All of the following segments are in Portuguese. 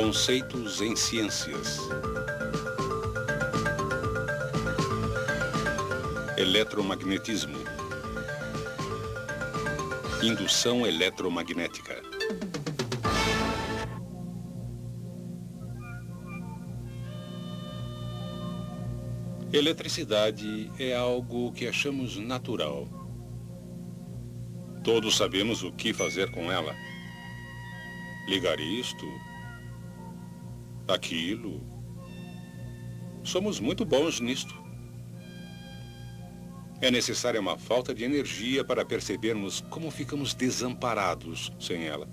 Conceitos em ciências. Eletromagnetismo. Indução eletromagnética. Eletricidade é algo que achamos natural. Todos sabemos o que fazer com ela. Ligar isto, aquilo. Somos muito bons nisto. É necessária uma falta de energia para percebermos como ficamos desamparados sem ela.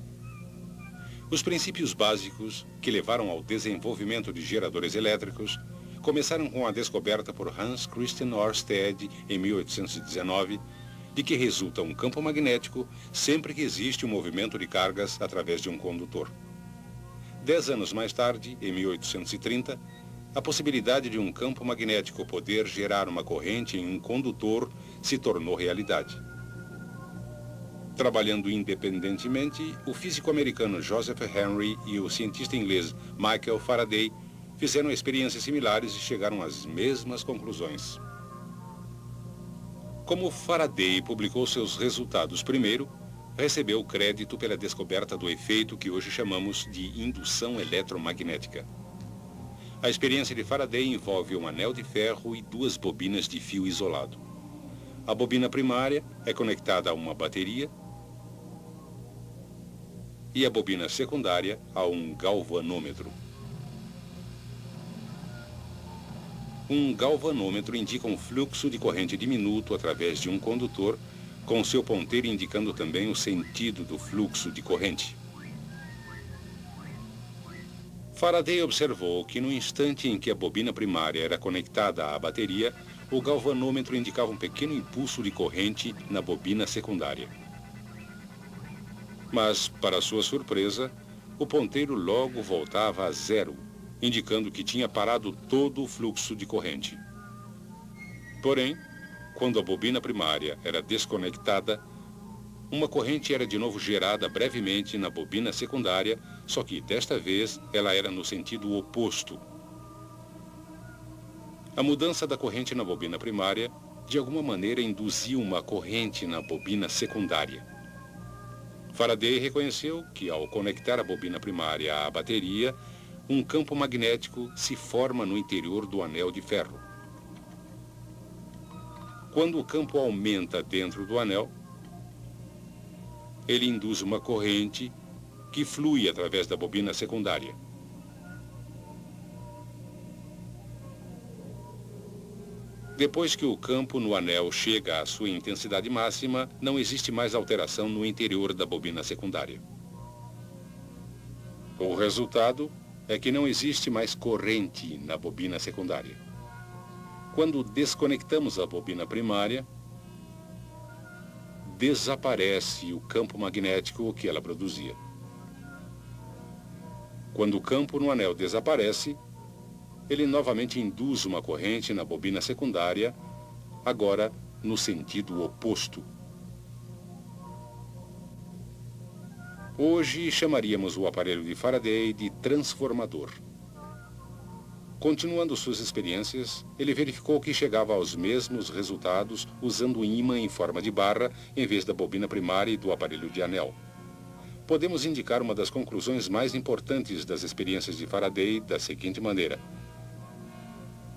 Os princípios básicos que levaram ao desenvolvimento de geradores elétricos começaram com a descoberta por Hans Christian Ørsted em 1819 de que resulta um campo magnético sempre que existe um movimento de cargas através de um condutor. 10 anos mais tarde, em 1830, a possibilidade de um campo magnético poder gerar uma corrente em um condutor se tornou realidade. Trabalhando independentemente, o físico americano Joseph Henry e o cientista inglês Michael Faraday fizeram experiências similares e chegaram às mesmas conclusões. Como Faraday publicou seus resultados primeiro, recebeu crédito pela descoberta do efeito que hoje chamamos de indução eletromagnética. A experiência de Faraday envolve um anel de ferro e 2 bobinas de fio isolado. A bobina primária é conectada a uma bateria e a bobina secundária a um galvanômetro. Um galvanômetro indica um fluxo de corrente diminuto através de um condutor, com seu ponteiro indicando também o sentido do fluxo de corrente. Faraday observou que no instante em que a bobina primária era conectada à bateria, o galvanômetro indicava um pequeno impulso de corrente na bobina secundária. Mas, para sua surpresa, o ponteiro logo voltava a zero, indicando que tinha parado todo o fluxo de corrente. Porém, quando a bobina primária era desconectada, uma corrente era de novo gerada brevemente na bobina secundária, só que desta vez ela era no sentido oposto. A mudança da corrente na bobina primária, de alguma maneira, induziu uma corrente na bobina secundária. Faraday reconheceu que, ao conectar a bobina primária à bateria, um campo magnético se forma no interior do anel de ferro. Quando o campo aumenta dentro do anel, ele induz uma corrente que flui através da bobina secundária. Depois que o campo no anel chega à sua intensidade máxima, não existe mais alteração no interior da bobina secundária. O resultado é que não existe mais corrente na bobina secundária. Quando desconectamos a bobina primária, desaparece o campo magnético que ela produzia. Quando o campo no anel desaparece, ele novamente induz uma corrente na bobina secundária, agora no sentido oposto. Hoje chamaríamos o aparelho de Faraday de transformador. Continuando suas experiências, ele verificou que chegava aos mesmos resultados usando um ímã em forma de barra em vez da bobina primária e do aparelho de anel. Podemos indicar uma das conclusões mais importantes das experiências de Faraday da seguinte maneira: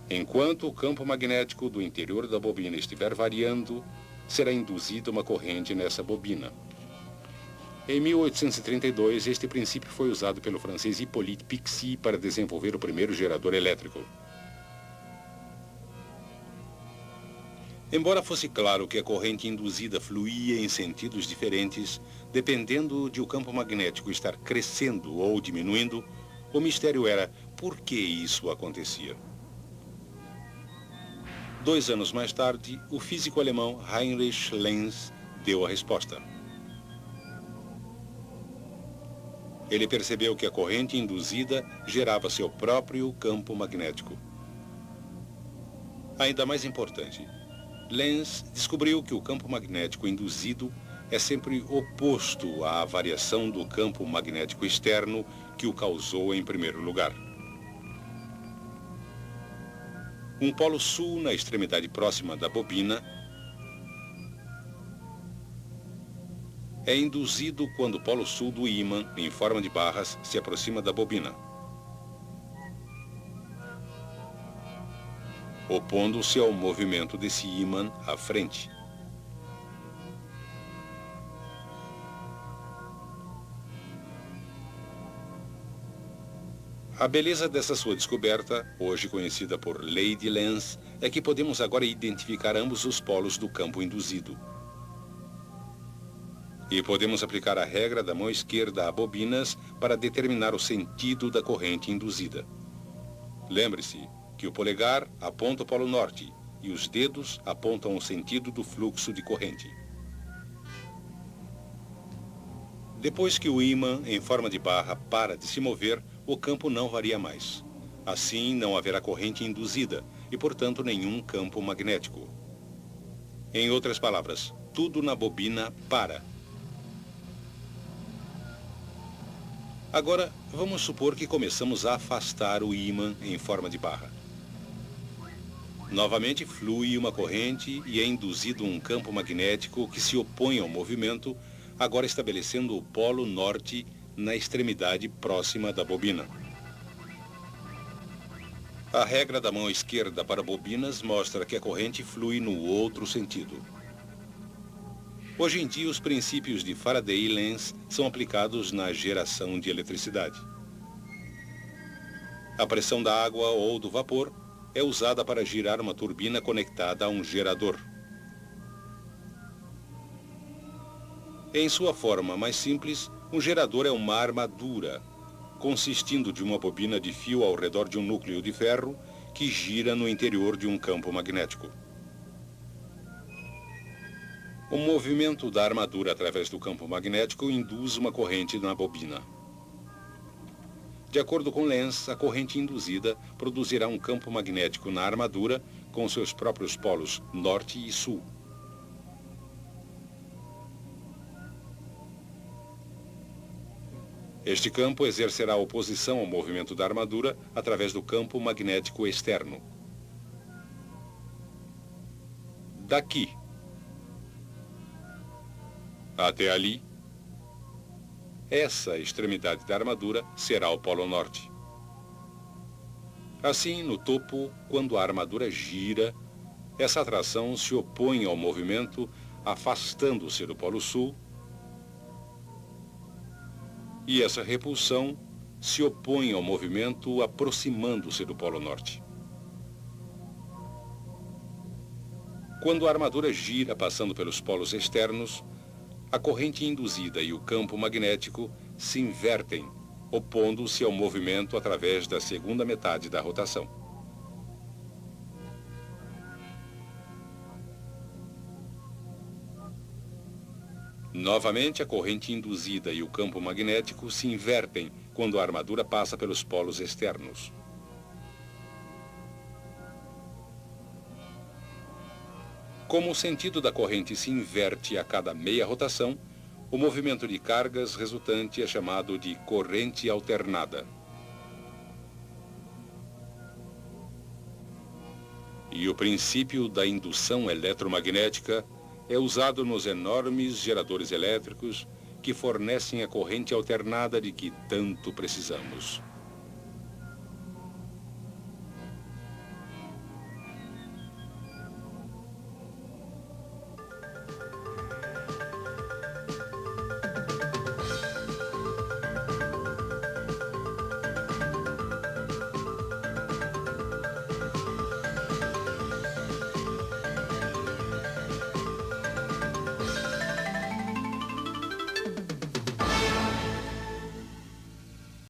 enquanto o campo magnético do interior da bobina estiver variando, será induzida uma corrente nessa bobina. Em 1832, este princípio foi usado pelo francês Hippolyte Pixii para desenvolver o primeiro gerador elétrico. Embora fosse claro que a corrente induzida fluía em sentidos diferentes, dependendo de o campo magnético estar crescendo ou diminuindo, o mistério era por que isso acontecia. 2 anos mais tarde, o físico alemão Heinrich Lenz deu a resposta. Ele percebeu que a corrente induzida gerava seu próprio campo magnético. Ainda mais importante, Lenz descobriu que o campo magnético induzido é sempre oposto à variação do campo magnético externo que o causou em primeiro lugar. Um polo sul na extremidade próxima da bobina é induzido quando o polo sul do ímã, em forma de barras, se aproxima da bobina, opondo-se ao movimento desse ímã à frente. A beleza dessa sua descoberta, hoje conhecida por lei de Lenz, é que podemos agora identificar ambos os polos do campo induzido. E podemos aplicar a regra da mão esquerda a bobinas para determinar o sentido da corrente induzida. Lembre-se que o polegar aponta o polo norte e os dedos apontam o sentido do fluxo de corrente. Depois que o ímã, em forma de barra, para de se mover, o campo não varia mais. Assim, não haverá corrente induzida e, portanto, nenhum campo magnético. Em outras palavras, tudo na bobina para. Agora, vamos supor que começamos a afastar o ímã em forma de barra. Novamente flui uma corrente e é induzido um campo magnético que se opõe ao movimento, agora estabelecendo o polo norte na extremidade próxima da bobina. A regra da mão esquerda para bobinas mostra que a corrente flui no outro sentido. Hoje em dia, os princípios de Faraday e Lenz são aplicados na geração de eletricidade. A pressão da água ou do vapor é usada para girar uma turbina conectada a um gerador. Em sua forma mais simples, um gerador é uma armadura, consistindo de uma bobina de fio ao redor de um núcleo de ferro que gira no interior de um campo magnético. O movimento da armadura através do campo magnético induz uma corrente na bobina. De acordo com Lenz, a corrente induzida produzirá um campo magnético na armadura com seus próprios polos norte e sul. Este campo exercerá oposição ao movimento da armadura através do campo magnético externo. Daqui até ali, essa extremidade da armadura será o polo norte. Assim, no topo, quando a armadura gira, essa atração se opõe ao movimento, afastando-se do polo sul, e essa repulsão se opõe ao movimento, aproximando-se do polo norte. Quando a armadura gira passando pelos polos externos, a corrente induzida e o campo magnético se invertem, opondo-se ao movimento através da segunda metade da rotação. Novamente, a corrente induzida e o campo magnético se invertem quando a armadura passa pelos polos externos. Como o sentido da corrente se inverte a cada meia rotação, o movimento de cargas resultante é chamado de corrente alternada. E o princípio da indução eletromagnética é usado nos enormes geradores elétricos que fornecem a corrente alternada de que tanto precisamos.